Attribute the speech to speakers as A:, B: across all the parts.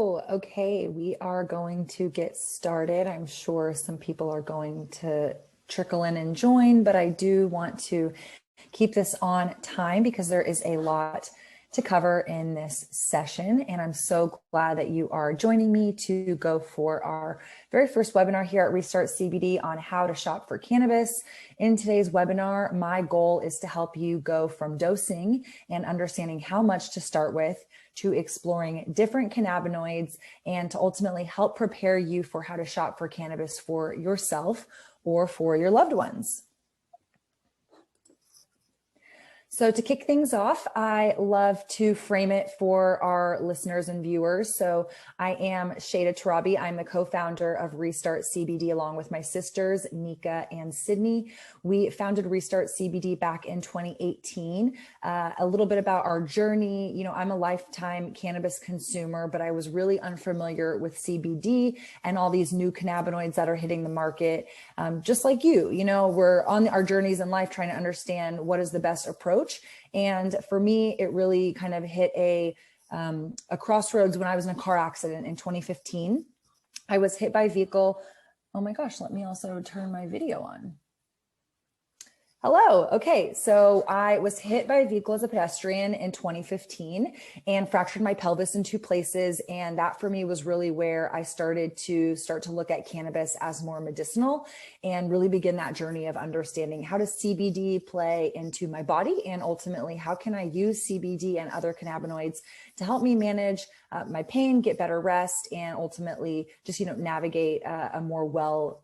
A: Okay, we are going to get started. I'm sure some people are going to trickle in and join, but I do want to keep this on time because there is a lot to cover in this session. And I'm so glad that you are joining me to go for our very first webinar here at Restart CBD on how to shop for cannabis. In today's webinar, my goal is to help you go from dosing and understanding how much to start with to exploring different cannabinoids and to ultimately help prepare you for how to shop for cannabis for yourself or for your loved ones. So to kick things off, I love to frame it for our listeners and viewers. So I am Shayda Torabi. I'm the co-founder of Restart CBD along with my sisters, Nika and Sydney. We founded Restart CBD back in 2018. A little bit about our journey. You know, I'm a lifetime cannabis consumer, but I was really unfamiliar with CBD and all these new cannabinoids that are hitting the market. Just like you know, we're on our journeys in life trying to understand what is the best approach. And for me, it really kind of hit a crossroads when I was in a car accident in 2015. I was hit by a vehicle. Oh my gosh, let me also turn my video on. Hello. Okay. So I was hit by a vehicle as a pedestrian in 2015 and fractured my pelvis in 2 places. And that for me was really where I started to look at cannabis as more medicinal and really begin that journey of understanding how does CBD play into my body and ultimately how can I use CBD and other cannabinoids to help me manage my pain, get better rest, and ultimately just, navigate a more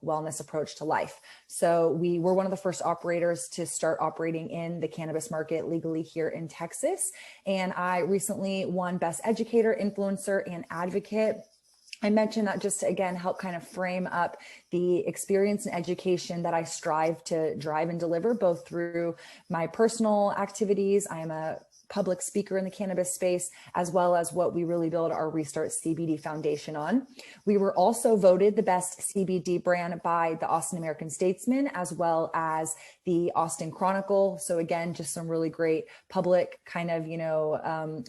A: wellness approach to life. So we were one of the first operators to start operating in the cannabis market legally here in Texas. And I recently won Best Educator, Influencer, and Advocate. I mentioned that just to, again, help kind of frame up the experience and education that I strive to drive and deliver, both through my personal activities. I am a public speaker in the cannabis space, as well as what we really build our Restart CBD Foundation on. We were also voted the best CBD brand by the Austin American-Statesman, as well as the Austin Chronicle. So again, just some really great public kind of,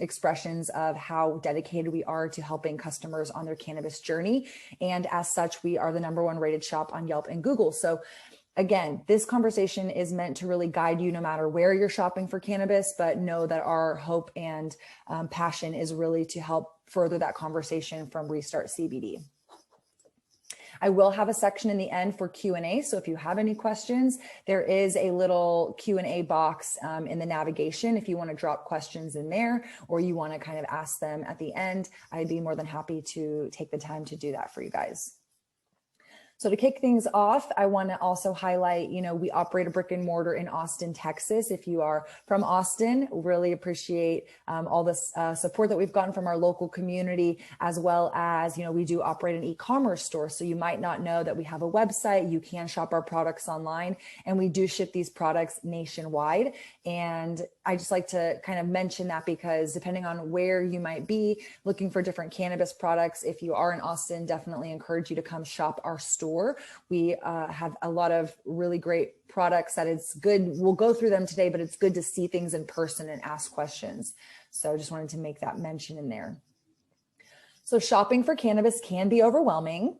A: expressions of how dedicated we are to helping customers on their cannabis journey. And as such, we are the #1 rated shop on Yelp and Google. So again, this conversation is meant to really guide you no matter where you're shopping for cannabis, but know that our hope and passion is really to help further that conversation from Restart CBD. I will have a section in the end for Q&A. So if you have any questions, there is a little Q&A box in the navigation. If you want to drop questions in there or you want to kind of ask them at the end, I'd be more than happy to take the time to do that for you guys. So to kick things off, I want to also highlight, we operate a brick and mortar in Austin, Texas. If you are from Austin, really appreciate all this support that we've gotten from our local community, as well as, we do operate an e-commerce store. So you might not know that we have a website. You can shop our products online, and we do ship these products nationwide. And I just like to kind of mention that because depending on where you might be looking for different cannabis products, if you are in Austin, definitely encourage you to come shop our store. We have a lot of really great products that it's good. We'll go through them today, but it's good to see things in person and ask questions. So I just wanted to make that mention in there. So shopping for cannabis can be overwhelming,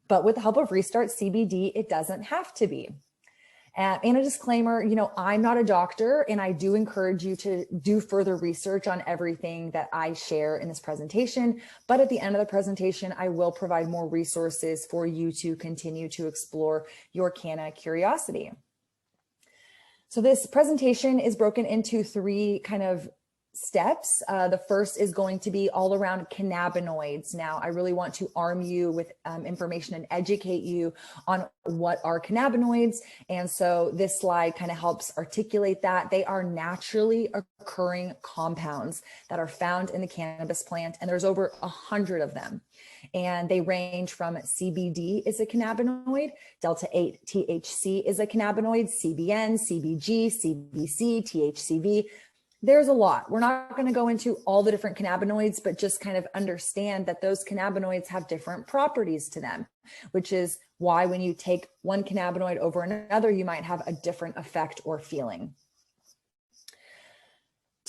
A: but with the help of Restart CBD, it doesn't have to be. And a disclaimer, I'm not a doctor, and I do encourage you to do further research on everything that I share in this presentation. But at the end of the presentation, I will provide more resources for you to continue to explore your canna curiosity. So this presentation is broken into 3 kind of steps. The first is going to be all around cannabinoids. Now, I really want to arm you with information and educate you on what are cannabinoids. And so this slide kind of helps articulate that. They are naturally occurring compounds that are found in the cannabis plant, and there's over 100 of them. And they range from CBD is a cannabinoid, delta-8 THC is a cannabinoid, CBN, CBG, CBC, THCV. There's a lot. We're not going to go into all the different cannabinoids, but just kind of understand that those cannabinoids have different properties to them, which is why when you take one cannabinoid over another, you might have a different effect or feeling.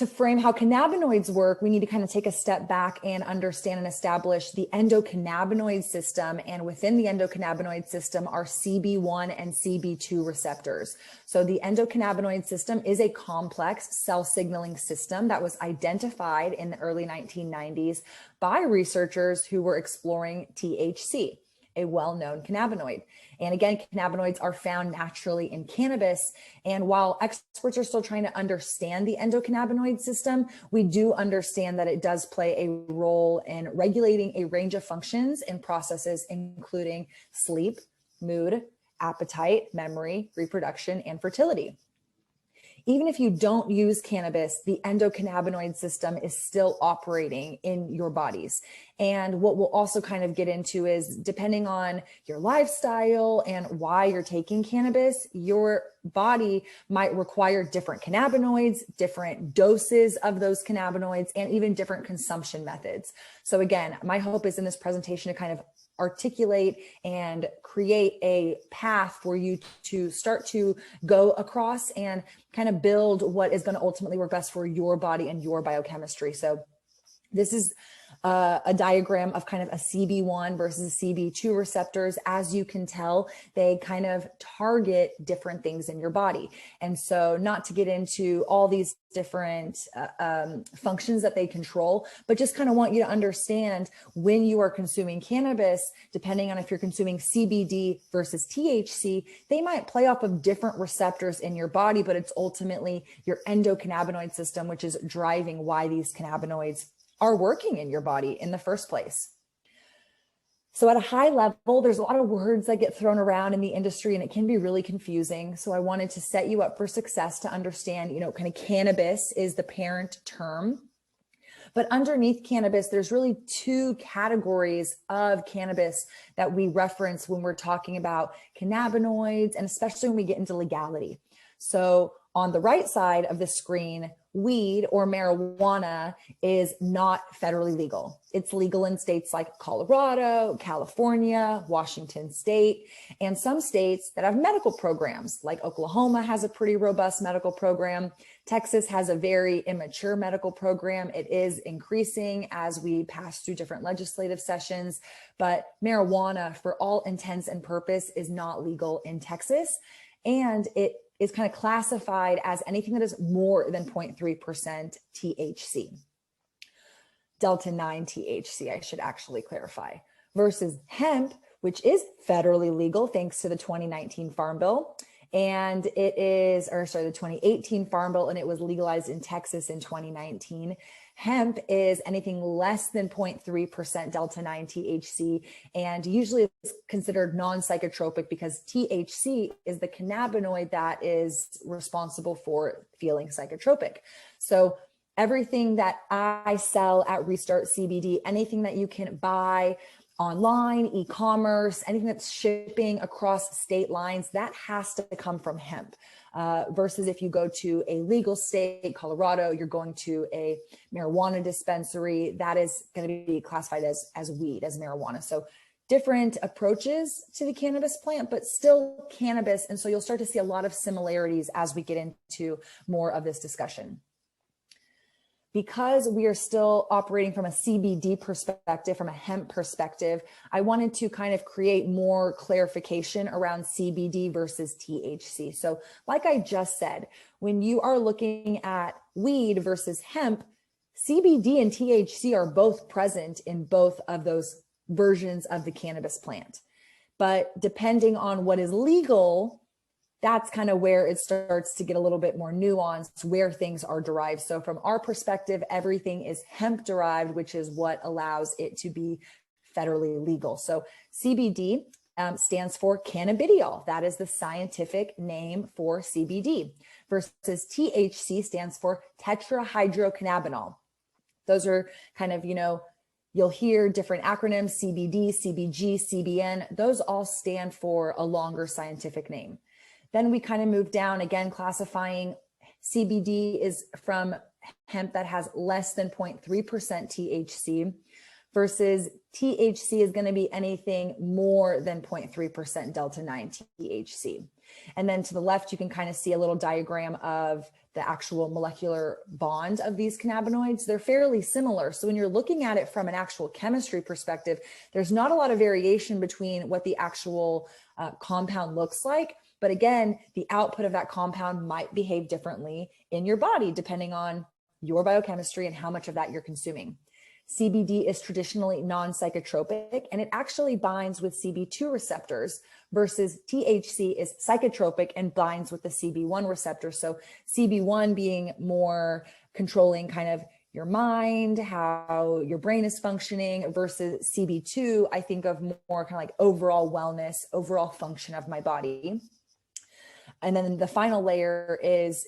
A: to frame how cannabinoids work, we need to kind of take a step back and understand and establish the endocannabinoid system. And within the endocannabinoid system are CB1 and CB2 receptors. So the endocannabinoid system is a complex cell signaling system that was identified in the early 1990s by researchers who were exploring THC, a well-known cannabinoid. And again, cannabinoids are found naturally in cannabis. And while experts are still trying to understand the endocannabinoid system, we do understand that it does play a role in regulating a range of functions and processes, including sleep, mood, appetite, memory, reproduction, and fertility. Even if you don't use cannabis, the endocannabinoid system is still operating in your bodies. And what we'll also kind of get into is, depending on your lifestyle and why you're taking cannabis, your body might require different cannabinoids, different doses of those cannabinoids, and even different consumption methods. So again, my hope is in this presentation to kind of articulate and create a path for you to start to go across and kind of build what is going to ultimately work best for your body and your biochemistry. So this is a diagram of kind of a CB1 versus CB2 receptors. As you can tell, they kind of target different things in your body. And so, not to get into all these different functions that they control, but just kind of want you to understand, when you are consuming cannabis, depending on if you're consuming CBD versus THC, they might play off of different receptors in your body, but it's ultimately your endocannabinoid system, which is driving why these cannabinoids are working in your body in the first place. So at a high level, there's a lot of words that get thrown around in the industry, and it can be really confusing. So I wanted to set you up for success to understand, kind of cannabis is the parent term. But underneath cannabis, there's really two categories of cannabis that we reference when we're talking about cannabinoids, and especially when we get into legality. So on the right side of the screen, weed or marijuana is not federally legal. It's legal in states like Colorado, California, Washington State, and some states that have medical programs, like Oklahoma has a pretty robust medical program. Texas has a very immature medical program. It is increasing as we pass through different legislative sessions, but marijuana, for all intents and purpose, is not legal in Texas. And it is kind of classified as anything that is more than 0.3% THC. Delta 9 THC, I should actually clarify, versus hemp, which is federally legal thanks to the 2019 Farm Bill. And it is, the 2018 Farm Bill, and it was legalized in Texas in 2019. Hemp is anything less than 0.3% Delta 9 THC, and usually it's considered non-psychotropic because THC is the cannabinoid that is responsible for feeling psychotropic. So everything that I sell at Restart CBD, anything that you can buy online, e-commerce, anything that's shipping across state lines, that has to come from hemp. Versus if you go to a legal state, Colorado, you're going to a marijuana dispensary, that is going to be classified as weed, as marijuana. So different approaches to the cannabis plant, but still cannabis. And so you'll start to see a lot of similarities as we get into more of this discussion. Because we are still operating from a CBD perspective, from a hemp perspective, I wanted to kind of create more clarification around CBD versus THC. So like I just said, when you are looking at weed versus hemp, CBD and THC are both present in both of those versions of the cannabis plant. But depending on what is legal, that's kind of where it starts to get a little bit more nuanced, where things are derived. So from our perspective, everything is hemp derived, which is what allows it to be federally legal. So CBD stands for cannabidiol. That is the scientific name for CBD, versus THC stands for tetrahydrocannabinol. Those are kind of, you'll hear different acronyms, CBD, CBG, CBN. Those all stand for a longer scientific name. Then we kind of move down, again, classifying CBD is from hemp that has less than 0.3% THC, versus THC is going to be anything more than 0.3% Delta 9 THC. And then to the left, you can kind of see a little diagram of the actual molecular bond of these cannabinoids. They're fairly similar. So when you're looking at it from an actual chemistry perspective, there's not a lot of variation between what the actual compound looks like. But again, the output of that compound might behave differently in your body, depending on your biochemistry and how much of that you're consuming. CBD is traditionally non-psychotropic, and it actually binds with CB2 receptors versus THC is psychotropic and binds with the CB1 receptor. So CB1 being more controlling kind of your mind, how your brain is functioning, versus CB2, I think of more kind of like overall wellness, overall function of my body. And then the final layer is,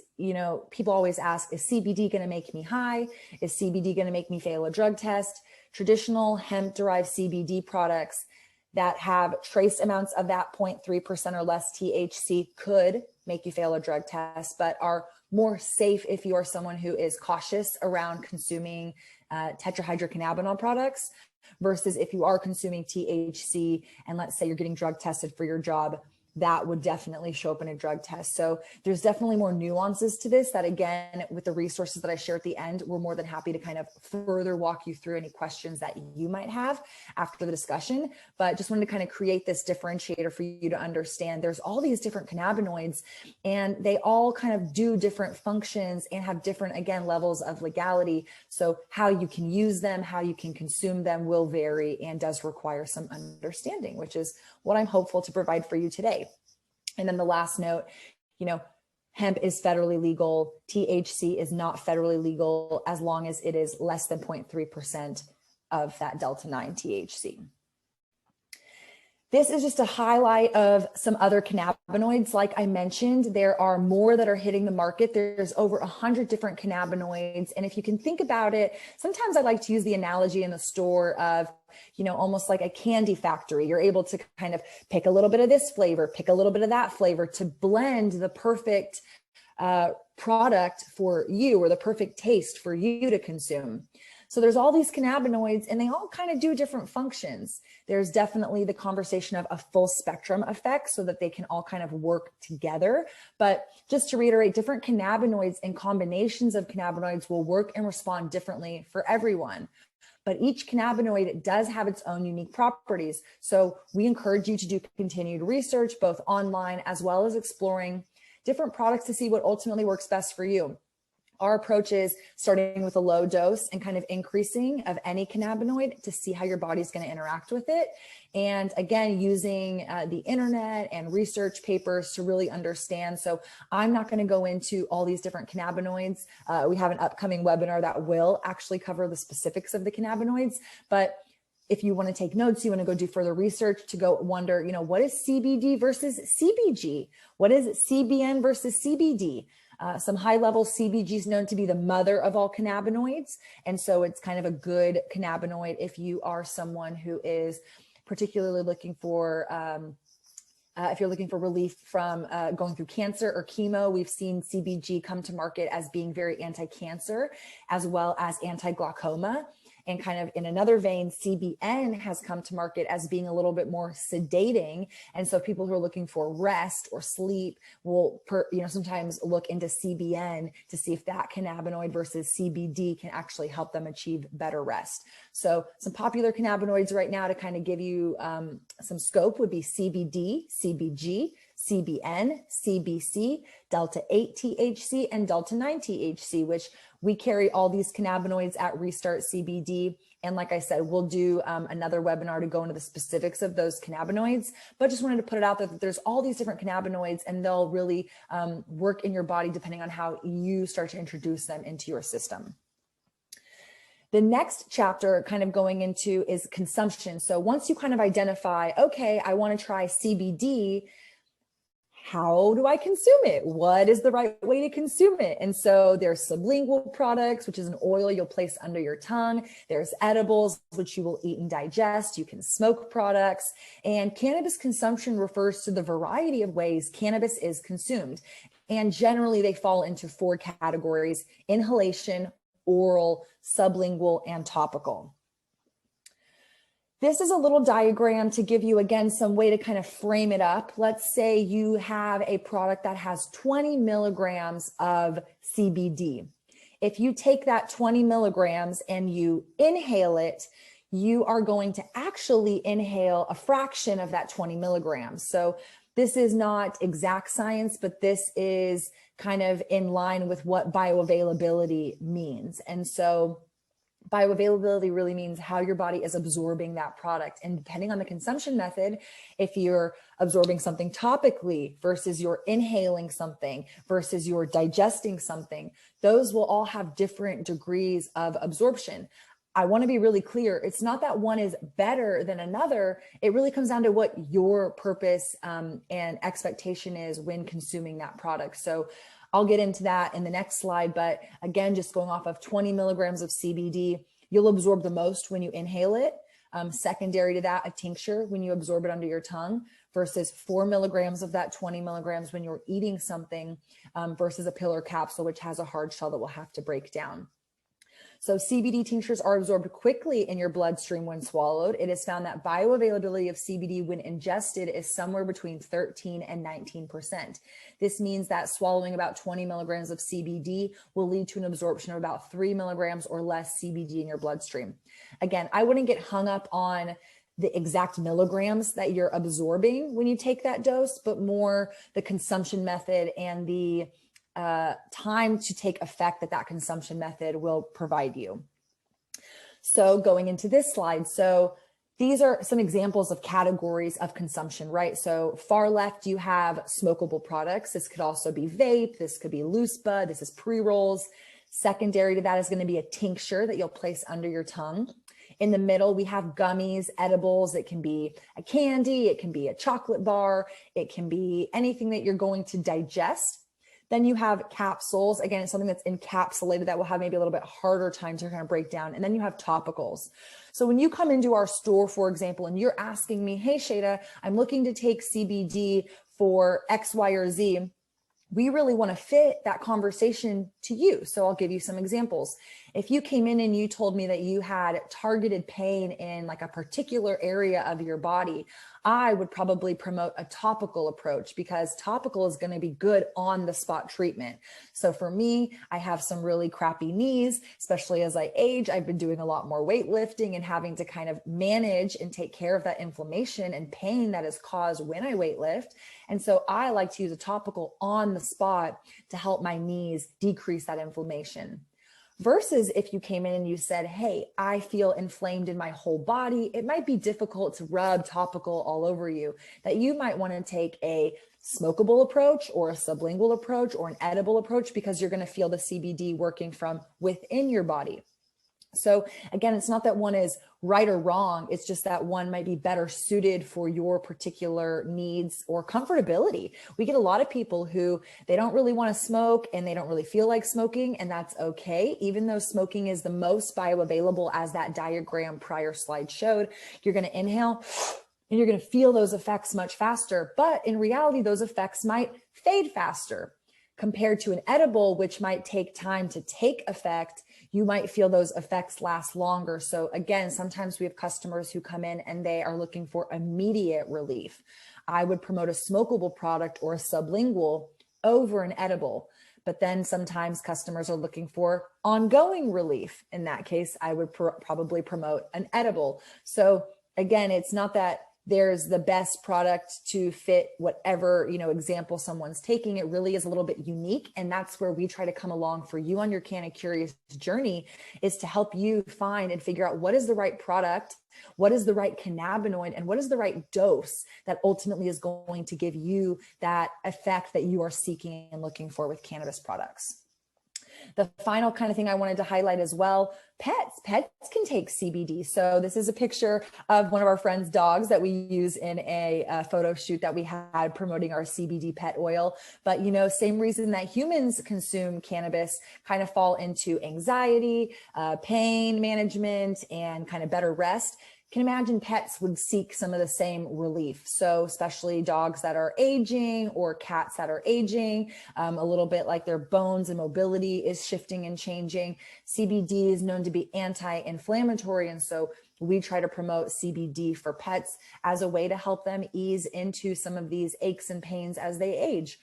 A: people always ask, is CBD going to make me high? Is CBD going to make me fail a drug test? Traditional hemp-derived CBD products that have trace amounts of that 0.3% or less THC could make you fail a drug test, but are more safe if you are someone who is cautious around consuming tetrahydrocannabinol products, versus if you are consuming THC and let's say you're getting drug tested for your job, that would definitely show up in a drug test. So there's definitely more nuances to this that, again, with the resources that I share at the end, we're more than happy to kind of further walk you through any questions that you might have after the discussion. But just wanted to kind of create this differentiator for you to understand there's all these different cannabinoids and they all kind of do different functions and have different, again, levels of legality. So how you can use them, how you can consume them will vary and does require some understanding, which is what I'm hopeful to provide for you today. And then the last note, hemp is federally legal. THC is not federally legal as long as it is less than 0.3% of that Delta 9 THC. This is just a highlight of some other cannabinoids. Like I mentioned, there are more that are hitting the market. There's over 100 different cannabinoids. And if you can think about it, sometimes I like to use the analogy in the store of, almost like a candy factory. You're able to kind of pick a little bit of this flavor, pick a little bit of that flavor to blend the perfect product for you, or the perfect taste for you to consume. So there's all these cannabinoids and they all kind of do different functions. There's definitely the conversation of a full spectrum effect so that they can all kind of work together. But just to reiterate, different cannabinoids and combinations of cannabinoids will work and respond differently for everyone. But each cannabinoid does have its own unique properties. So we encourage you to do continued research, both online as well as exploring different products to see what ultimately works best for you. Our approach is starting with a low dose and kind of increasing of any cannabinoid to see how your body's going to interact with it. And again, using the internet and research papers to really understand. So I'm not going to go into all these different cannabinoids. We have an upcoming webinar that will actually cover the specifics of the cannabinoids. But if you want to take notes, you want to go do further research to go wonder, what is CBD versus CBG? What is CBN versus CBD? Some high-level CBG is known to be the mother of all cannabinoids. And so it's kind of a good cannabinoid if you are someone who is particularly looking for, if you're looking for relief from going through cancer or chemo. We've seen CBG come to market as being very anti-cancer as well as anti-glaucoma. And kind of in another vein, CBN has come to market as being a little bit more sedating. And so people who are looking for rest or sleep will, sometimes look into CBN to see if that cannabinoid versus CBD can actually help them achieve better rest. So some popular cannabinoids right now to kind of give you some scope would be CBD, CBG, CBN, CBC, Delta 8 THC, and Delta 9 THC, which we carry all these cannabinoids at Restart CBD. And like I said, we'll do another webinar to go into the specifics of those cannabinoids, but just wanted to put it out there that there's all these different cannabinoids and they'll really work in your body depending on how you start to introduce them into your system. The next chapter kind of going into is consumption. So once you kind of identify, okay, I want to try CBD, how do I consume it? What is the right way to consume it? And so there's sublingual products, which is an oil you'll place under your tongue. There's edibles, which you will eat and digest. You can smoke products. And cannabis consumption refers to the variety of ways cannabis is consumed. And generally they fall into 4 categories: inhalation, oral, sublingual, and topical. This is a little diagram to give you, again, some way to kind of frame it up. Let's say you have a product that has 20 milligrams of CBD. If you take that 20 milligrams and you inhale it, you are going to actually inhale a fraction of that 20 milligrams. So this is not exact science, but this is kind of in line with what bioavailability means. And so bioavailability really means how your body is absorbing that product. And depending on the consumption method, if you're absorbing something topically versus you're inhaling something versus you're digesting something, those will all have different degrees of absorption. I want to be really clear. It's not that one is better than another. It really comes down to what your purpose and expectation is when consuming that product. So I'll get into that in the next slide. But again, just going off of 20 milligrams of CBD, you'll absorb the most when you inhale it. Secondary to that, a tincture when you absorb it under your tongue versus 4 milligrams of that 20 milligrams when you're eating something versus a pill or capsule, which has a hard shell that we'll have to break down. So CBD tinctures are absorbed quickly in your bloodstream when swallowed. It is found that bioavailability of CBD when ingested is somewhere between 13 and 19%. This means that swallowing about 20 milligrams of CBD will lead to an absorption of about 3 milligrams or less CBD in your bloodstream. Again, I wouldn't get hung up on the exact milligrams that you're absorbing when you take that dose, but more the consumption method and the time to take effect that consumption method will provide you. So going into this slide, so these are some examples of categories of consumption, right? So far left, you have smokable products. This could also be vape. This could be loose bud. This is pre-rolls. Secondary to that is going to be a tincture that you'll place under your tongue. In the middle, we have gummies, edibles. It can be a candy. It can be a chocolate bar. It can be anything that you're going to digest. Then you have capsules. Again, it's something that's encapsulated that will have maybe a little bit harder time to kind of break down. And then you have topicals. So when you come into our store, for example, and you're asking me, hey, Shayda, I'm looking to take CBD for X, Y, or Z, we really want to fit that conversation to you. So I'll give you some examples. If you came in and you told me that you had targeted pain in like a particular area of your body, I would probably promote a topical approach because topical is going to be good on the spot treatment. So for me, I have some really crappy knees, especially as I age. I've been doing a lot more weightlifting and having to kind of manage and take care of that inflammation and pain that is caused when I weightlift. And so I like to use a topical on the spot to help my knees decrease that inflammation. Versus if you came in and you said, hey, I feel inflamed in my whole body, it might be difficult to rub topical all over you, that you might want to take a smokable approach or a sublingual approach or an edible approach because you're going to feel the CBD working from within your body. So again, it's not that one is right or wrong. It's just that one might be better suited for your particular needs or comfortability. We get a lot of people who they don't really want to smoke and they don't really feel like smoking, and that's okay. Even though smoking is the most bioavailable, as that diagram prior slide showed, you're going to inhale and you're going to feel those effects much faster. But in reality, those effects might fade faster compared to an edible, which might take time to take effect. You might feel those effects last longer. So again, sometimes we have customers who come in and they are looking for immediate relief. I would promote a smokable product or a sublingual over an edible. But then sometimes customers are looking for ongoing relief. In that case, I would probably promote an edible. So again, it's not that there's the best product to fit whatever, example someone's taking. It really is a little bit unique. And that's where we try to come along for you on your Canna Curious journey, is to help you find and figure out what is the right product, what is the right cannabinoid, and what is the right dose that ultimately is going to give you that effect that you are seeking and looking for with cannabis products. The final kind of thing I wanted to highlight as well, pets can take CBD. So this is a picture of one of our friends' dogs that we use in a photo shoot that we had promoting our CBD pet oil. But, same reason that humans consume cannabis, kind of fall into anxiety, pain management, and kind of better rest. Can imagine pets would seek some of the same relief. So especially dogs that are aging or cats that are aging, a little bit like their bones and mobility is shifting and changing. CBD is known to be anti-inflammatory. And so we try to promote CBD for pets as a way to help them ease into some of these aches and pains as they age.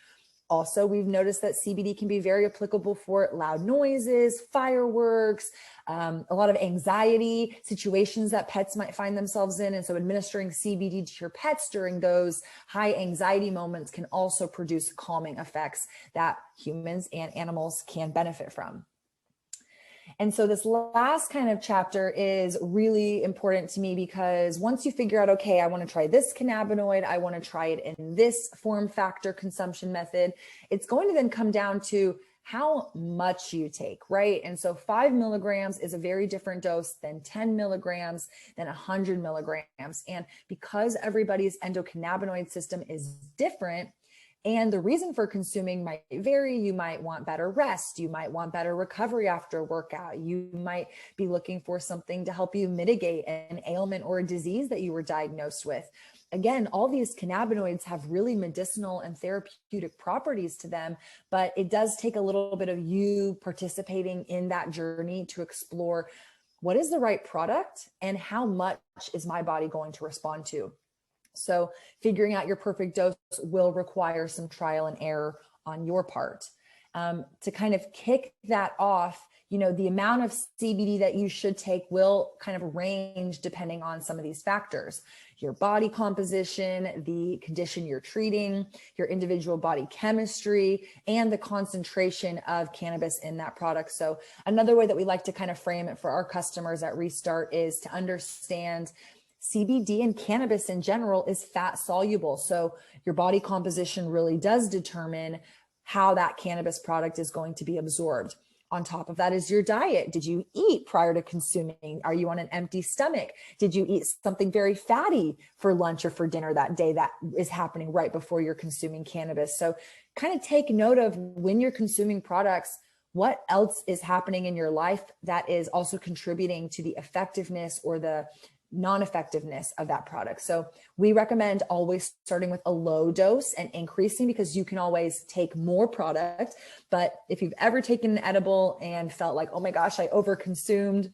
A: Also, we've noticed that CBD can be very applicable for loud noises, fireworks, a lot of anxiety situations that pets might find themselves in. And so administering CBD to your pets during those high anxiety moments can also produce calming effects that humans and animals can benefit from. And so this last kind of chapter is really important to me because once you figure out, okay, I want to try this cannabinoid, I want to try it in this form factor consumption method, it's going to then come down to how much you take, right? And so 5 milligrams is a very different dose than 10 milligrams, than 100 milligrams. And because everybody's endocannabinoid system is different, and the reason for consuming might vary. You might want better rest. You might want better recovery after a workout. You might be looking for something to help you mitigate an ailment or a disease that you were diagnosed with. Again, all these cannabinoids have really medicinal and therapeutic properties to them, but it does take a little bit of you participating in that journey to explore what is the right product and how much is my body going to respond to. So figuring out your perfect dose will require some trial and error on your part. To kind of kick that off, the amount of CBD that you should take will kind of range depending on some of these factors: your body composition, the condition you're treating, your individual body chemistry, and the concentration of cannabis in that product. So another way that we like to kind of frame it for our customers at Restart is to understand CBD and cannabis in general is fat soluble. So your body composition really does determine how that cannabis product is going to be absorbed. On top of that is your diet. Did you eat prior to consuming? Are you on an empty stomach? Did you eat something very fatty for lunch or for dinner that day that is happening right before you're consuming cannabis? So kind of take note of when you're consuming products, what else is happening in your life that is also contributing to the effectiveness or the non-effectiveness of that product. So we recommend always starting with a low dose and increasing, because you can always take more product. But if you've ever taken an edible and felt like, oh my gosh, I overconsumed,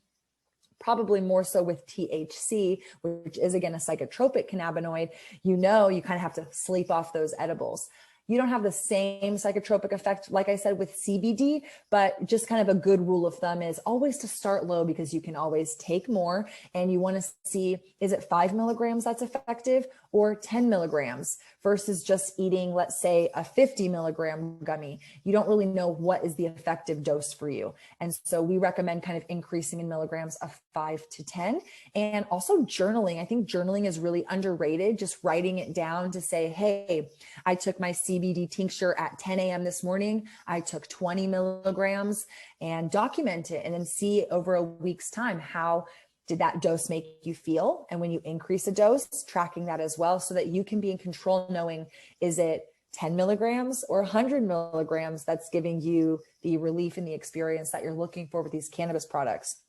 A: probably more so with THC, which is again a psychotropic cannabinoid, you kind of have to sleep off those edibles. You don't have the same psychotropic effect, like I said, with CBD, but just kind of a good rule of thumb is always to start low, because you can always take more. And you want to see, is it 5 milligrams that's effective or 10 milligrams versus just eating, let's say, a 50 milligram gummy? You don't really know what is the effective dose for you. And so we recommend kind of increasing in milligrams of 5 to 10. And also journaling. I think journaling is really underrated. Just writing it down to say, hey, I took my CBD tincture at 10 a.m. this morning. I took 20 milligrams, and document it, and then see over a week's time, how did that dose make you feel? And when you increase a dose, tracking that as well, so that you can be in control, knowing, is it 10 milligrams or 100 milligrams that's giving you the relief and the experience that you're looking for with these cannabis products.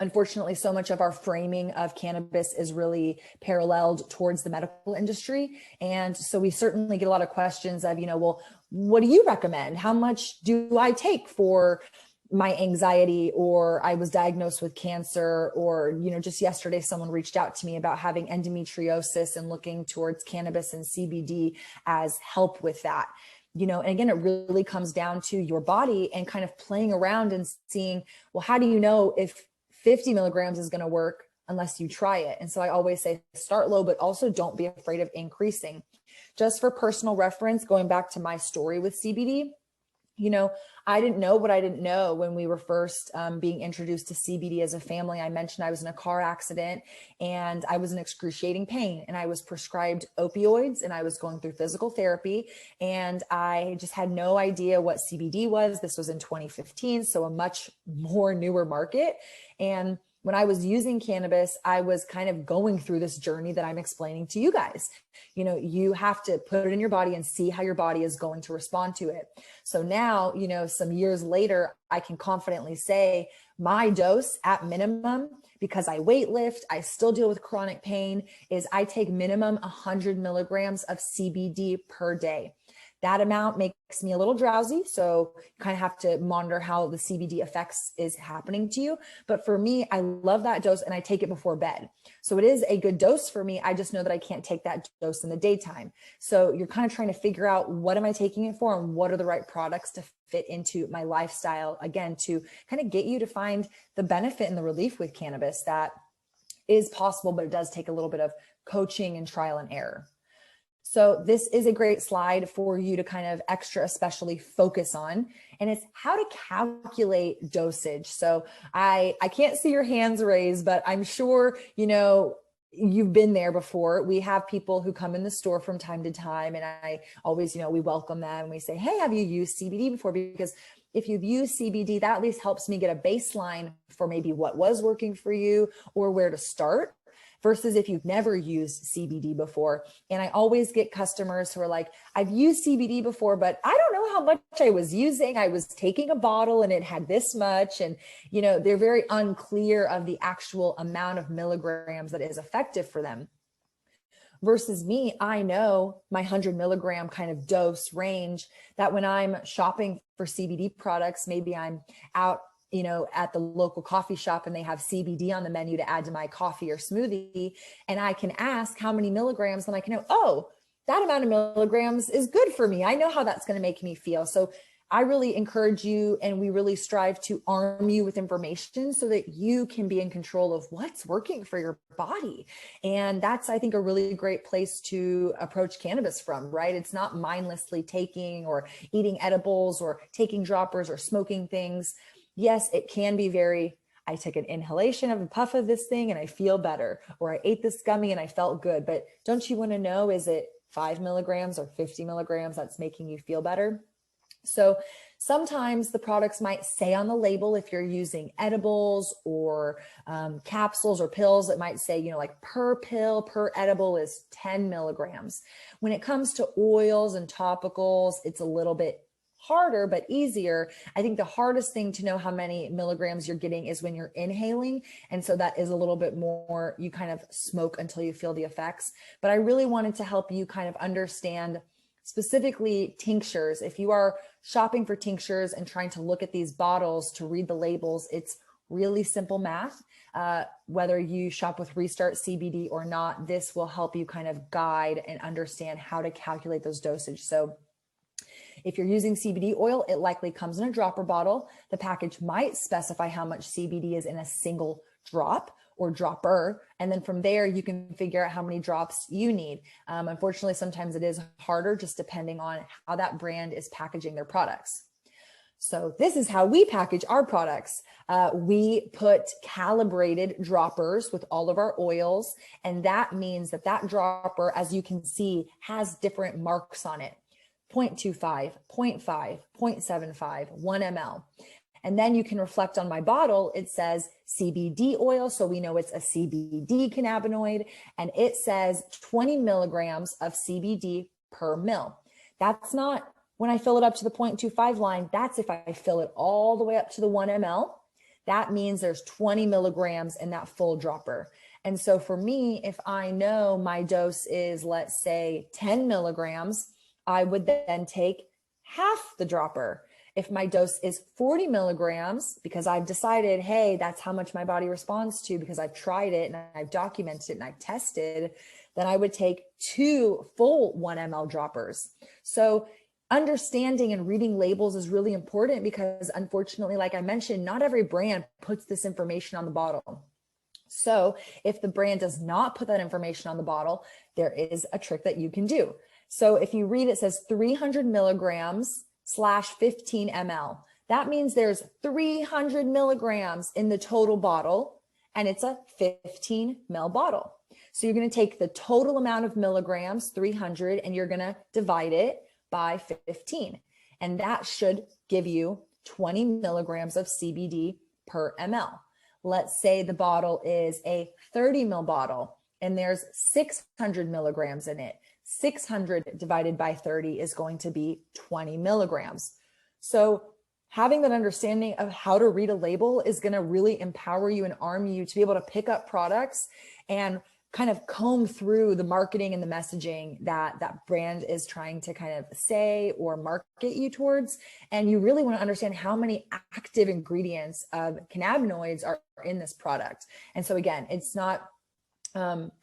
A: Unfortunately, so much of our framing of cannabis is really paralleled towards the medical industry. And so we certainly get a lot of questions of, well, what do you recommend? How much do I take for my anxiety? Or I was diagnosed with cancer, or, just yesterday, someone reached out to me about having endometriosis and looking towards cannabis and CBD as help with that. And again, it really comes down to your body and kind of playing around and seeing, well, how do you know if 50 milligrams is going to work unless you try it? And so I always say, start low, but also don't be afraid of increasing. Just for personal reference, going back to my story with CBD, I didn't know what I didn't know when we were first being introduced to CBD as a family. I mentioned I was in a car accident and I was in excruciating pain, and I was prescribed opioids, and I was going through physical therapy, and I just had no idea what CBD was. This was in 2015, so a much more newer market. And when I was using cannabis, I was kind of going through this journey that I'm explaining to you guys. You have to put it in your body and see how your body is going to respond to it. So now, some years later, I can confidently say my dose at minimum, because I weight lift, I still deal with chronic pain, is I take minimum 100 milligrams of CBD per day. That amount makes me a little drowsy. So you kind of have to monitor how the CBD effects is happening to you. But for me, I love that dose and I take it before bed. So it is a good dose for me. I just know that I can't take that dose in the daytime. So you're kind of trying to figure out, what am I taking it for and what are the right products to fit into my lifestyle, again, to kind of get you to find the benefit and the relief with cannabis that is possible, but it does take a little bit of coaching and trial and error. So this is a great slide for you to kind of extra especially focus on, and it's how to calculate dosage. So I can't see your hands raised, but I'm sure, you've been there before. We have people who come in the store from time to time, and I always, we welcome them and we say, hey, have you used CBD before? Because if you've used CBD, that at least helps me get a baseline for maybe what was working for you or where to start, versus if you've never used CBD before. And I always get customers who are like, I've used CBD before, but I don't know how much I was using. I was taking a bottle and it had this much. And, they're very unclear of the actual amount of milligrams that is effective for them. Versus me, I know my 100 milligram kind of dose range, that when I'm shopping for CBD products, maybe I'm out at the local coffee shop and they have CBD on the menu to add to my coffee or smoothie. And I can ask how many milligrams, and I can know, oh, that amount of milligrams is good for me. I know how that's going to make me feel. So I really encourage you, and we really strive to arm you with information so that you can be in control of what's working for your body. And that's, I think, a really great place to approach cannabis from, right? It's not mindlessly taking or eating edibles or taking droppers or smoking things. Yes, it can be I took an inhalation of a puff of this thing and I feel better, or I ate this gummy and I felt good. But don't you want to know, is it 5 milligrams or 50 milligrams that's making you feel better? So sometimes the products might say on the label, if you're using edibles or capsules or pills, it might say, like per pill, per edible is 10 milligrams. When it comes to oils and topicals, it's a little bit harder, but easier. I think the hardest thing to know how many milligrams you're getting is when you're inhaling. And so that is a little bit more, you kind of smoke until you feel the effects. But I really wanted to help you kind of understand specifically tinctures. If you are shopping for tinctures and trying to look at these bottles to read the labels, it's really simple math. Whether you shop with Restart CBD or not, this will help you kind of guide and understand how to calculate those dosage. So if you're using CBD oil, it likely comes in a dropper bottle. The package might specify how much CBD is in a single drop or dropper. And then from there, you can figure out how many drops you need. Unfortunately, sometimes it is harder, just depending on how that brand is packaging their products. So this is how we package our products. We put calibrated droppers with all of our oils. And that means that that dropper, as you can see, has different marks on it. 0.25, 0.5, 0.75, 1 ml. And then you can reflect on my bottle. It says CBD oil. So we know it's a CBD cannabinoid, and it says 20 milligrams of CBD per mil. That's not when I fill it up to the 0.25 line. That's if I fill it all the way up to the 1 ml. That means there's 20 milligrams in that full dropper. And so for me, if I know my dose is, let's say, 10 milligrams, I would then take half the dropper. If my dose is 40 milligrams, because I've decided, hey, that's how much my body responds to, because I've tried it and I've documented it and I've tested, then I would take 2 full 1 ml droppers. So understanding and reading labels is really important, because unfortunately, like I mentioned, not every brand puts this information on the bottle. So if the brand does not put that information on the bottle, there is a trick that you can do. So if you read, it says 300 milligrams / 15 ml. That means there's 300 milligrams in the total bottle, and it's a 15 ml bottle. So you're going to take the total amount of milligrams, 300, and you're going to divide it by 15. And that should give you 20 milligrams of CBD per ml. Let's say the bottle is a 30 ml bottle and there's 600 milligrams in it. 600 divided by 30 is going to be 20 milligrams. So having that understanding of how to read a label is going to really empower you and arm you to be able to pick up products and kind of comb through the marketing and the messaging that that brand is trying to kind of say or market you towards. And you really want to understand how many active ingredients of cannabinoids are in this product. And so again, it's not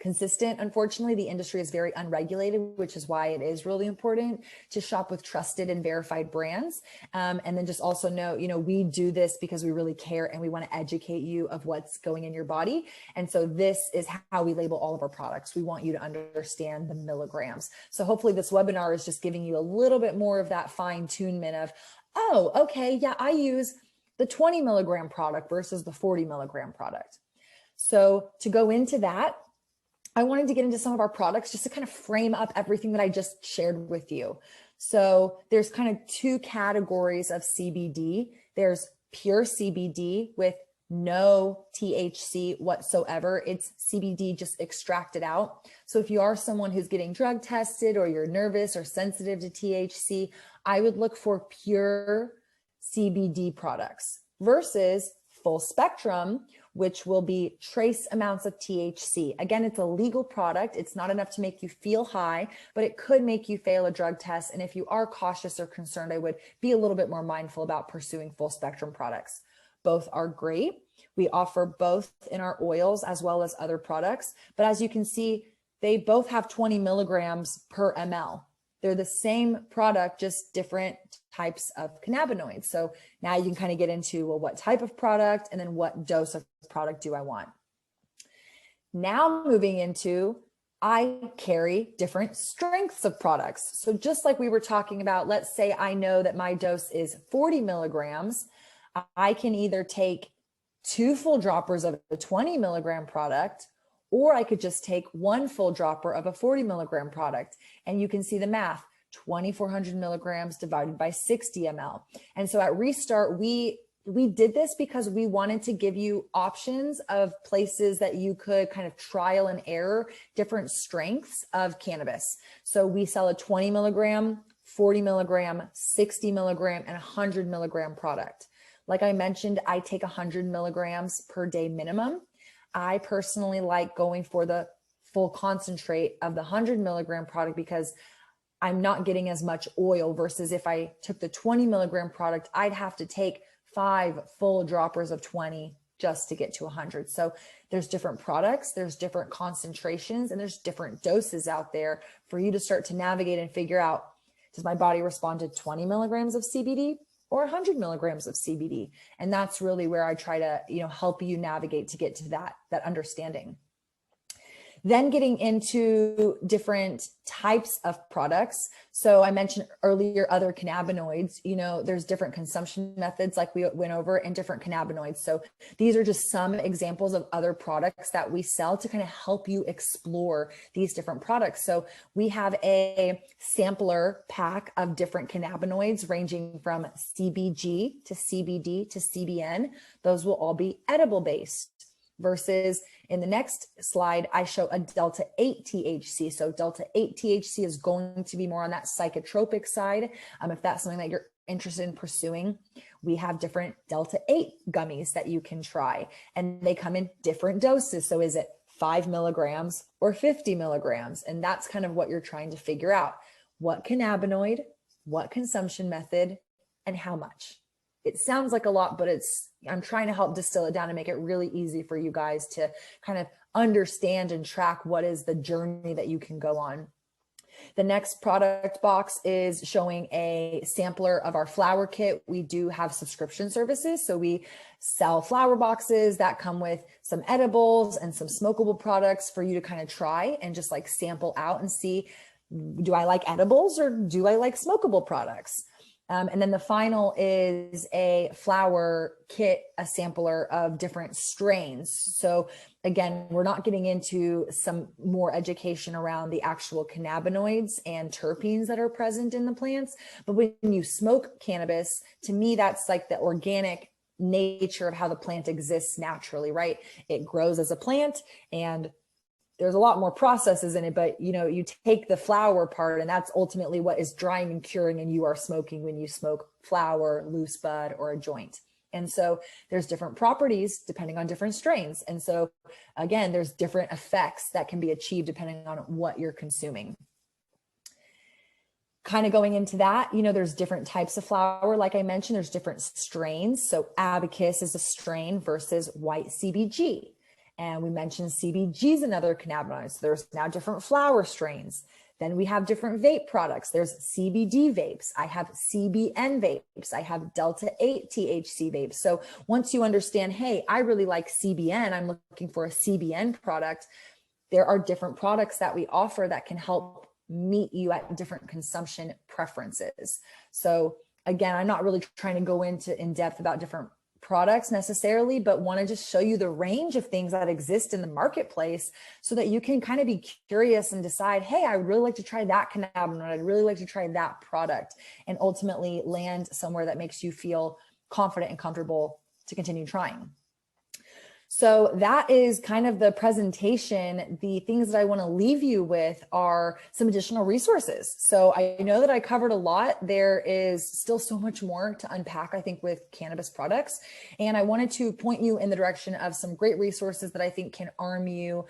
A: consistent. Unfortunately, the industry is very unregulated, which is why it is really important to shop with trusted and verified brands. And then just also know, we do this because we really care and we want to educate you of what's going in your body. And so this is how we label all of our products. We want you to understand the milligrams. So hopefully this webinar is just giving you a little bit more of that fine tunement of, oh, okay, yeah, I use the 20 milligram product versus the 40 milligram product. So to go into that, I wanted to get into some of our products just to kind of frame up everything that I just shared with you. So there's kind of two categories of CBD. There's pure CBD with no THC whatsoever. It's CBD just extracted out. So if you are someone who's getting drug tested or you're nervous or sensitive to THC, I would look for pure CBD products versus full spectrum, which will be trace amounts of THC. Again, it's a legal product. It's not enough to make you feel high, but it could make you fail a drug test. And if you are cautious or concerned, I would be a little bit more mindful about pursuing full spectrum products. Both are great. We offer both in our oils as well as other products. But as you can see, they both have 20 milligrams per ml. They're the same product, just different types of cannabinoids. So now you can kind of get into, well, what type of product and then what dose of product do I want? Now moving into, I carry different strengths of products. So just like we were talking about, let's say I know that my dose is 40 milligrams. I can either take 2 full droppers of a 20 milligram product, or I could just take 1 full dropper of a 40 milligram product. And you can see the math, 2,400 milligrams divided by 60 ml. And so at Restart, we did this because we wanted to give you options of places that you could kind of trial and error different strengths of cannabis. So we sell a 20 milligram, 40 milligram, 60 milligram, and 100 milligram product. Like I mentioned, I take 100 milligrams per day minimum. I personally like going for the full concentrate of the 100 milligram product because I'm not getting as much oil versus if I took the 20 milligram product, I'd have to take 5 full droppers of 20 just to get to 100. So there's different products, there's different concentrations, and there's different doses out there for you to start to navigate and figure out, does my body respond to 20 milligrams of CBD or 100 milligrams of CBD? And that's really where I try to, help you navigate to get to that understanding. Then getting into different types of products. So I mentioned earlier, other cannabinoids, there's different consumption methods like we went over and different cannabinoids. So these are just some examples of other products that we sell to kind of help you explore these different products. So we have a sampler pack of different cannabinoids ranging from CBG to CBD to CBN. Those will all be edible based. Versus in the next slide, I show a delta 8 THC. So delta 8 THC is going to be more on that psychotropic side. If that's something that you're interested in pursuing, we have different delta 8 gummies that you can try, and they come in different doses. So is it 5 milligrams or 50 milligrams? And that's kind of what you're trying to figure out. What cannabinoid, what consumption method, and how much? It sounds like a lot, but I'm trying to help distill it down and make it really easy for you guys to kind of understand and track what is the journey that you can go on. The next product box is showing a sampler of our flower kit. We do have subscription services. So we sell flower boxes that come with some edibles and some smokable products for you to kind of try and just like sample out and see, do I like edibles or do I like smokable products? And then the final is a flower kit, a sampler of different strains. So again, we're not getting into some more education around the actual cannabinoids and terpenes that are present in the plants. But when you smoke cannabis, to me, that's like the organic nature of how the plant exists naturally, right? It grows as a plant and there's a lot more processes in it, but you take the flower part and that's ultimately what is drying and curing, and you are smoking when you smoke flower, loose bud, or a joint. And so there's different properties depending on different strains. And so again, there's different effects that can be achieved depending on what you're consuming. Kind of going into that, there's different types of flower. Like I mentioned, there's different strains. So Abacus is a strain versus white CBG. And we mentioned CBG is another cannabinoid. So there's now different flower strains. Then we have different vape products. There's CBD vapes. I have CBN vapes. I have Delta 8 THC vapes. So once you understand, hey, I really like CBN, I'm looking for a CBN product, there are different products that we offer that can help meet you at different consumption preferences. So again, I'm not really trying to go into in depth about different products necessarily, but want to just show you the range of things that exist in the marketplace so that you can kind of be curious and decide, hey, I would really like to try that cannabinoid. I'd really like to try that product, and ultimately land somewhere that makes you feel confident and comfortable to continue trying. So that is kind of the presentation. The things that I want to leave you with are some additional resources. So I know that I covered a lot. There is still so much more to unpack, I think, with cannabis products. And I wanted to point you in the direction of some great resources that I think can arm you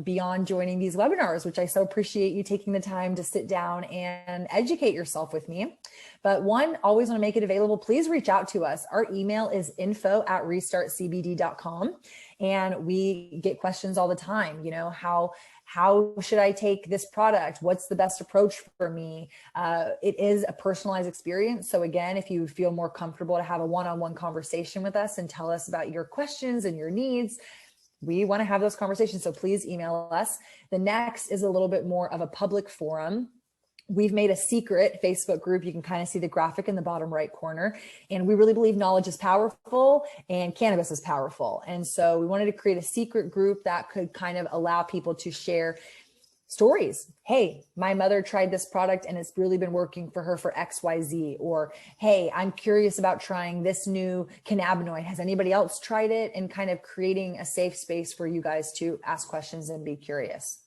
A: beyond joining these webinars, which I so appreciate you taking the time to sit down and educate yourself with me. But one, always want to make it available. Please reach out to us. Our email is info@restartcbd.com. And we get questions all the time, how should I take this product? What's the best approach for me? It is a personalized experience. So again, if you feel more comfortable to have a one-on-one conversation with us and tell us about your questions and your needs, we want to have those conversations. So please email us. The next is a little bit more of a public forum. We've made a secret Facebook group. You can kind of see the graphic in the bottom right corner. And we really believe knowledge is powerful and cannabis is powerful. And so we wanted to create a secret group that could kind of allow people to share stories. Hey, my mother tried this product and it's really been working for her for XYZ. Or, hey, I'm curious about trying this new cannabinoid. Has anybody else tried it? And kind of creating a safe space for you guys to ask questions and be curious.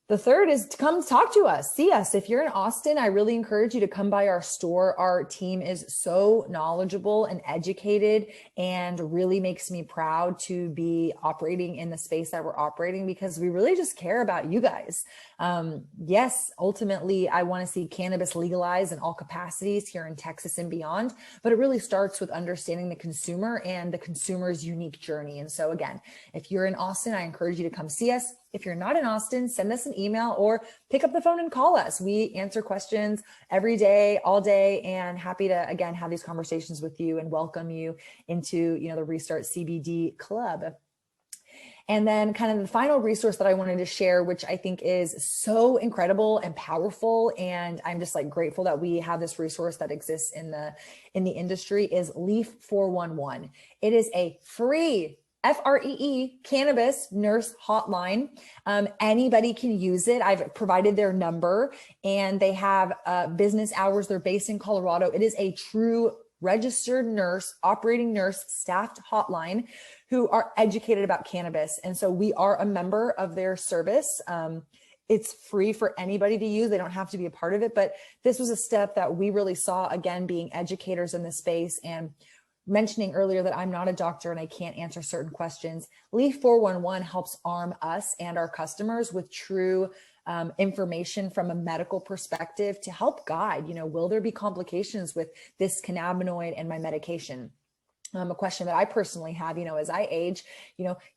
A: The third is to come talk to us, see us. If you're in Austin, I really encourage you to come by our store. Our team is so knowledgeable and educated and really makes me proud to be operating in the space that we're operating because we really just care about you guys. Yes, ultimately, I want to see cannabis legalized in all capacities here in Texas and beyond, but it really starts with understanding the consumer and the consumer's unique journey. And so again, if you're in Austin, I encourage you to come see us. If you're not in Austin, send us an email or pick up the phone and call us. We answer questions every day, all day, and happy to, again, have these conversations with you and welcome you into, the Restart CBD Club. And then kind of the final resource that I wanted to share, which I think is so incredible and powerful, and I'm just like grateful that we have this resource that exists in the industry, is Leaf 411. It is a free FREE cannabis nurse hotline. Anybody can use it. I've provided their number and they have business hours. They're based in Colorado. It is a true registered nurse, operating nurse staffed hotline who are educated about cannabis. And so we are a member of their service. It's free for anybody to use. They don't have to be a part of it, but this was a step that we really saw, again, being educators in the space and mentioning earlier that I'm not a doctor and I can't answer certain questions. Leaf 411 helps arm us and our customers with true information from a medical perspective to help guide, will there be complications with this cannabinoid and my medication? A question that I personally have, as I age,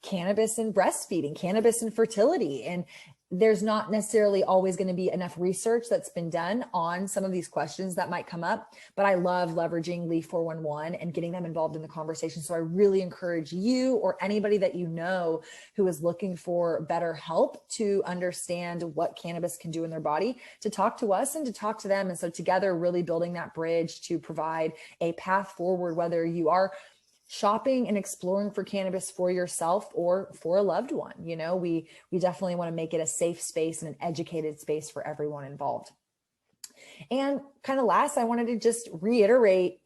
A: cannabis and breastfeeding, cannabis and fertility. And there's not necessarily always going to be enough research that's been done on some of these questions that might come up, but I love leveraging Leaf 411 and getting them involved in the conversation. So I really encourage you or anybody that you know who is looking for better help to understand what cannabis can do in their body to talk to us and to talk to them. And so together, really building that bridge to provide a path forward, whether you are shopping and exploring for cannabis for yourself or for a loved one. We definitely want to make it a safe space and an educated space for everyone involved. And kind of last, I wanted to just reiterate,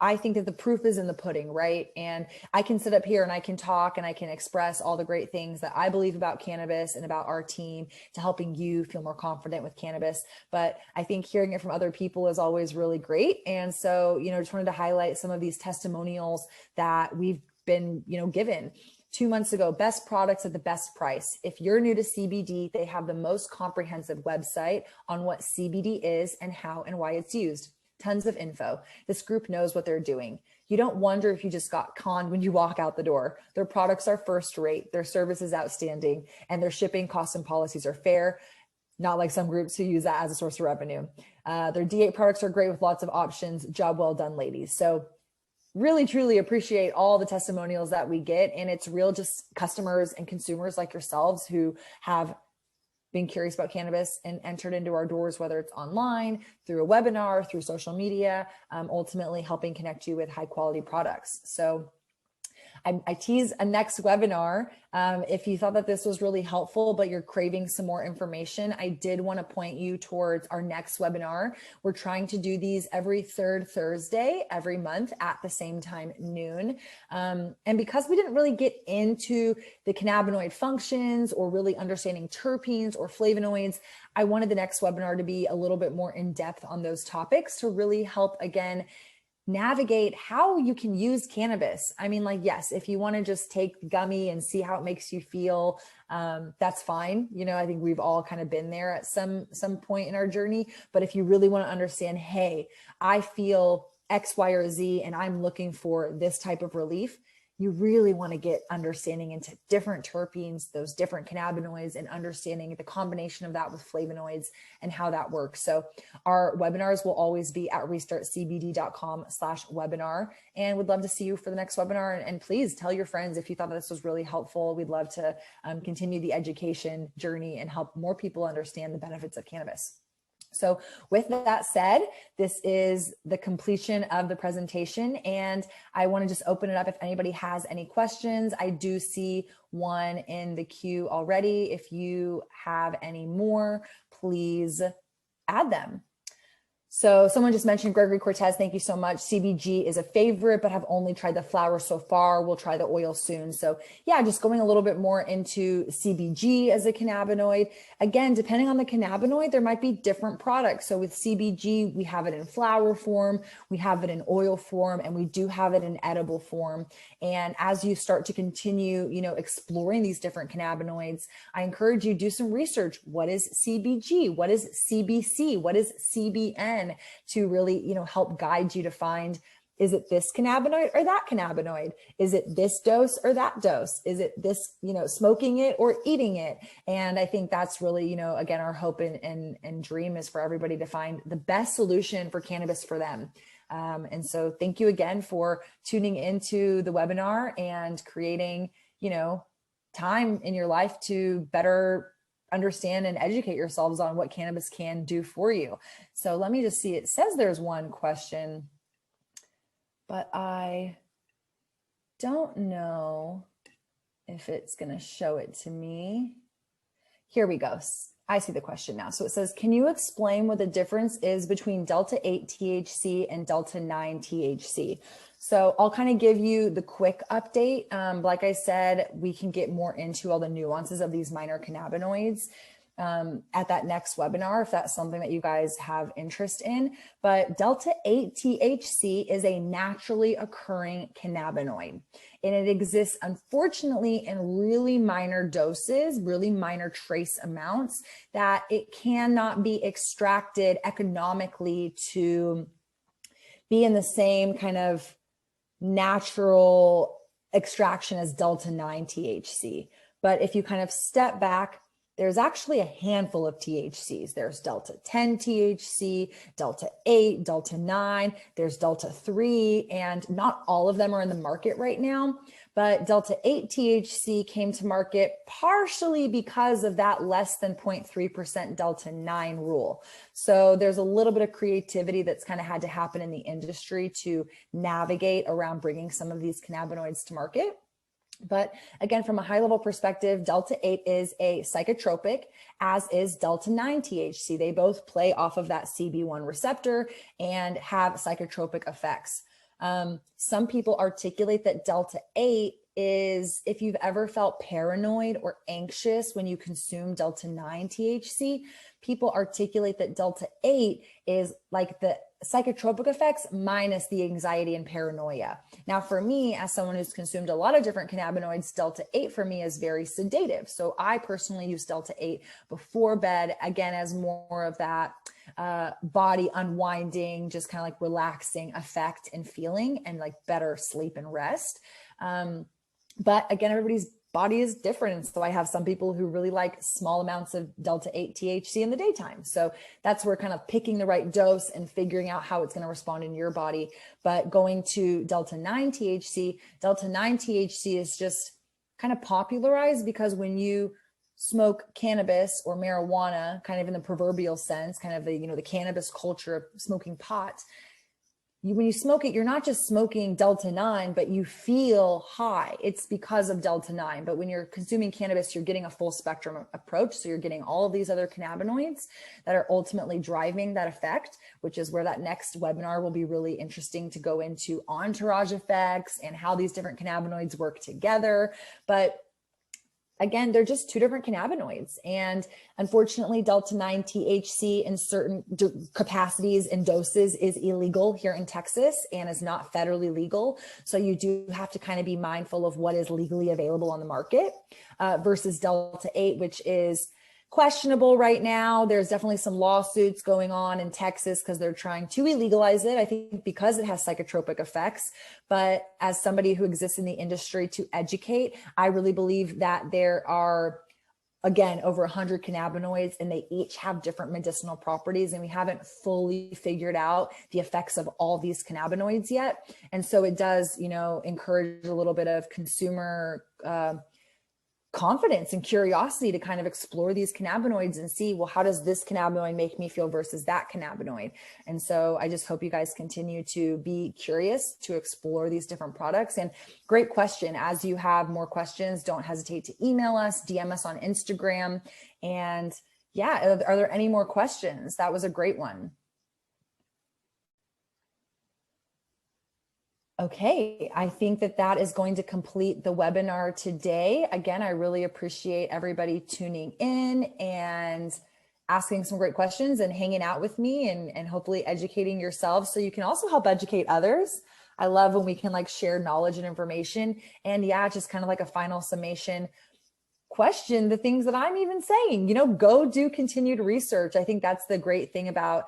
A: I think that the proof is in the pudding, right? And I can sit up here and I can talk and I can express all the great things that I believe about cannabis and about our team to helping you feel more confident with cannabis. But I think hearing it from other people is always really great. And so, just wanted to highlight some of these testimonials that we've been, given. 2 months ago, best products at the best price. If you're new to CBD, they have the most comprehensive website on what CBD is and how and why it's used. Tons of info. This group knows what they're doing. You don't wonder if you just got conned when you walk out the door. Their products are first rate, their service is outstanding, and their shipping costs and policies are fair, not like some groups who use that as a source of revenue. Their D8 products are great with lots of options. Job well done, ladies. So really, truly appreciate all the testimonials that we get. And it's real just customers and consumers like yourselves who have been curious about cannabis and entered into our doors, whether it's online, through a webinar, through social media, ultimately helping connect you with high quality products. So I tease a next webinar. If you thought that this was really helpful, but you're craving some more information, I did want to point you towards our next webinar. We're trying to do these every third Thursday, every month at the same time, noon. And because we didn't really get into the cannabinoid functions or really understanding terpenes or flavonoids, I wanted the next webinar to be a little bit more in depth on those topics to really help, again, navigate how you can use cannabis. I mean, yes, if you want to just take the gummy and see how it makes you feel, that's fine. I think we've all kind of been there at some point in our journey. But if you really want to understand, hey, I feel X, Y, or Z, and I'm looking for this type of relief, you really want to get understanding into different terpenes, those different cannabinoids, and understanding the combination of that with flavonoids and how that works. So our webinars will always be at restartcbd.com/webinar, and we'd love to see you for the next webinar. And please tell your friends if you thought this was really helpful. We'd love to continue the education journey and help more people understand the benefits of cannabis. So with that said, this is the completion of the presentation, and I want to just open it up if anybody has any questions. I do see one in the queue already. If you have any more, please add them. So someone just mentioned Gregory Cortez. Thank you so much. CBG is a favorite, but have only tried the flower so far. We'll try the oil soon. So yeah, just going a little bit more into CBG as a cannabinoid. Again, depending on the cannabinoid, there might be different products. So with CBG, we have it in flower form, we have it in oil form, and we do have it in edible form. And as you start to continue, exploring these different cannabinoids, I encourage you to do some research. What is CBG? What is CBC? What is CBN? To really, help guide you to find, is it this cannabinoid or that cannabinoid? Is it this dose or that dose? Is it this, smoking it or eating it? And I think that's really, again, our hope and dream is for everybody to find the best solution for cannabis for them. And so thank you again for tuning into the webinar and creating, time in your life to better understand and educate yourselves on what cannabis can do for you. So let me just see, it says there's one question, but I don't know if it's going to show it to me. Here we go. I see the question now. So it says, can you explain what the difference is between Delta 8 THC and Delta 9 THC? So I'll kind of give you the quick update. Like I said, we can get more into all the nuances of these minor cannabinoids at that next webinar, if that's something that you guys have interest in. But Delta 8 THC is a naturally occurring cannabinoid, and it exists, unfortunately, in really minor doses, really minor trace amounts, that it cannot be extracted economically to be in the same kind of natural extraction as Delta 9 THC. But if you kind of step back, there's actually a handful of THCs. There's Delta 10 THC, Delta 8, Delta 9, there's Delta 3, and not all of them are in the market right now. But Delta 8 THC came to market partially because of that less than 0.3% Delta 9 rule. So there's a little bit of creativity that's kind of had to happen in the industry to navigate around bringing some of these cannabinoids to market. But again, from a high level perspective, Delta 8 is a psychotropic, as is Delta 9 THC. They both play off of that CB1 receptor and have psychotropic effects. Some people articulate that Delta 8 is if you've ever felt paranoid or anxious when you consume Delta 9 THC, people articulate that Delta 8 is like the psychotropic effects minus the anxiety and paranoia. Now, for me, as someone who's consumed a lot of different cannabinoids, Delta 8 for me is very sedative. So I personally use Delta 8 before bed, again, as more of that body unwinding, just kind of like relaxing effect and feeling, and like better sleep and rest. But again, everybody's body is different. And so I have some people who really like small amounts of Delta 8 THC in the daytime. So that's where kind of picking the right dose and figuring out how it's going to respond in your body. But going to Delta 9 THC is just kind of popularized because when you smoke cannabis or marijuana, kind of in the proverbial sense, kind of the, you know, the cannabis culture of smoking pot, when you smoke it, you're not just smoking Delta 9, but you feel high. It's because of Delta 9. But when you're consuming cannabis, you're getting a full spectrum approach. So you're getting all of these other cannabinoids that are ultimately driving that effect, which is where that next webinar will be really interesting to go into entourage effects and how these different cannabinoids work together. But again, they're just two different cannabinoids. And unfortunately, Delta 9 THC in certain capacities and doses is illegal here in Texas and is not federally legal. So you do have to kind of be mindful of what is legally available on the market versus Delta 8, which is questionable right now. There's definitely some lawsuits going on in Texas because they're trying to illegalize it, I think because it has psychotropic effects. But as somebody who exists in the industry to educate, I really believe that there are, again, over 100 cannabinoids and they each have different medicinal properties. And we haven't fully figured out the effects of all these cannabinoids yet. And so it does, you know, encourage a little bit of consumer confidence and curiosity to kind of explore these cannabinoids and see, well, how does this cannabinoid make me feel versus that cannabinoid? And so I just hope you guys continue to be curious to explore these different products. And great question. As you have more questions, don't hesitate to email us, DM us on Instagram. And yeah, are there any more questions? That was a great one. Okay, I think that that is going to complete the webinar today. Again, I really appreciate everybody tuning in and asking some great questions and hanging out with me and hopefully educating yourselves so you can also help educate others. I love when we can like share knowledge and information. And yeah, just kind of like a final summation, question the things that I'm even saying, you know, go do continued research. I think that's the great thing about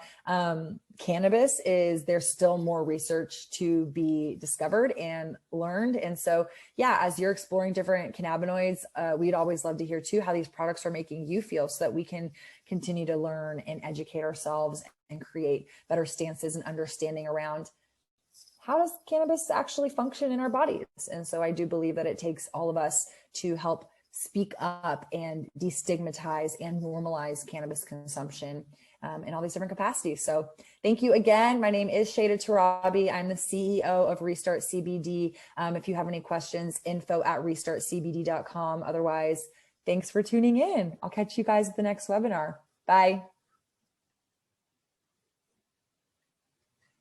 A: cannabis is there's still more research to be discovered and learned. And so, yeah, as you're exploring different cannabinoids, we'd always love to hear too, how these products are making you feel so that we can continue to learn and educate ourselves and create better stances and understanding around how does cannabis actually function in our bodies. And so I do believe that it takes all of us to help speak up and destigmatize and normalize cannabis consumption in all these different capacities. So thank you again. My name is Shayda Torabi. I'm the CEO of Restart CBD. If you have any questions, info@restartcbd.com. Otherwise, thanks for tuning in. I'll catch you guys at the next webinar. Bye.